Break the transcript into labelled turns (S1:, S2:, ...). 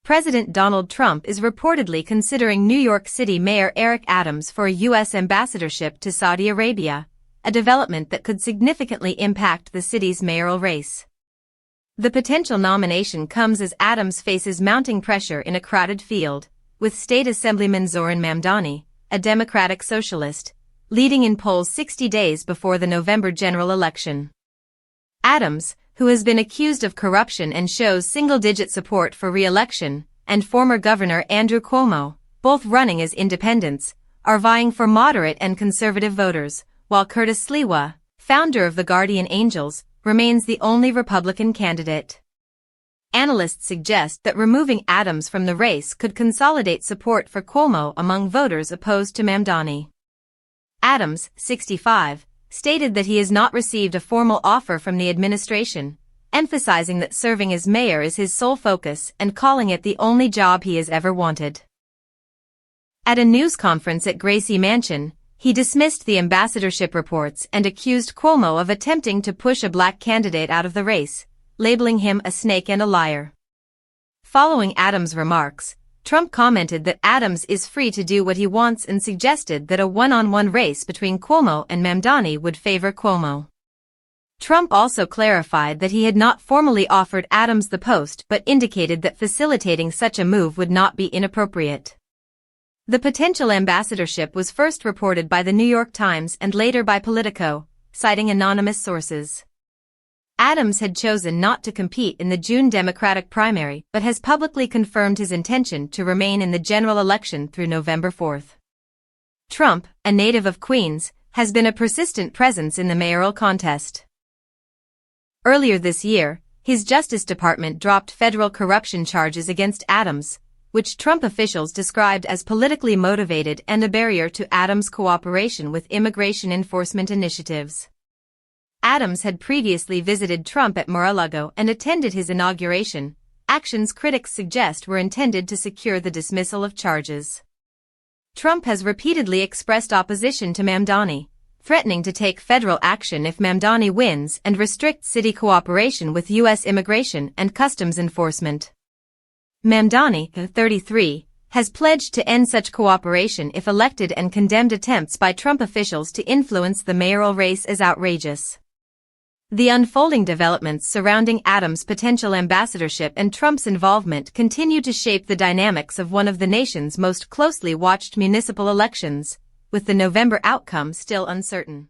S1: President Donald Trump is reportedly considering New York City Mayor Eric Adams for a U.S. ambassadorship to Saudi Arabia, a development that could significantly impact the city's mayoral race. The potential nomination comes as Adams faces mounting pressure in a crowded field, with State Assemblyman Zohran Mamdani, a Democratic socialist, leading in polls 60 days before the November general election. Adams, who has been accused of corruption and shows single-digit support for re-election, and former Governor Andrew Cuomo, both running as independents, are vying for moderate and conservative voters, while Curtis Sliwa, founder of the Guardian Angels, remains the only Republican candidate. Analysts suggest that removing Adams from the race could consolidate support for Cuomo among voters opposed to Mamdani. Adams, 65, stated that he has not received a formal offer from the administration, emphasizing that serving as mayor is his sole focus and calling it the only job he has ever wanted. At a news conference at Gracie Mansion, he dismissed the ambassadorship reports and accused Cuomo of attempting to push a black candidate out of the race, labeling him a snake and a liar. Following Adams' remarks, Trump commented that Adams is free to do what he wants and suggested that a one-on-one race between Cuomo and Mamdani would favor Cuomo. Trump also clarified that he had not formally offered Adams the post but indicated that facilitating such a move would not be inappropriate. The potential ambassadorship was first reported by the New York Times and later by Politico, citing anonymous sources. Adams had chosen not to compete in the June Democratic primary but has publicly confirmed his intention to remain in the general election through November 4. Trump, a native of Queens, has been a persistent presence in the mayoral contest. Earlier this year, his Justice Department dropped federal corruption charges against Adams, which Trump officials described as politically motivated and a barrier to Adams' cooperation with immigration enforcement initiatives. Adams had previously visited Trump at Mar-a-Lago and attended his inauguration, actions critics suggest were intended to secure the dismissal of charges. Trump has repeatedly expressed opposition to Mamdani, threatening to take federal action if Mamdani wins and restrict city cooperation with U.S. immigration and customs enforcement. Mamdani, 33, has pledged to end such cooperation if elected and condemned attempts by Trump officials to influence the mayoral race as outrageous. The unfolding developments surrounding Adams' potential ambassadorship and Trump's involvement continue to shape the dynamics of one of the nation's most closely watched municipal elections, with the November outcome still uncertain.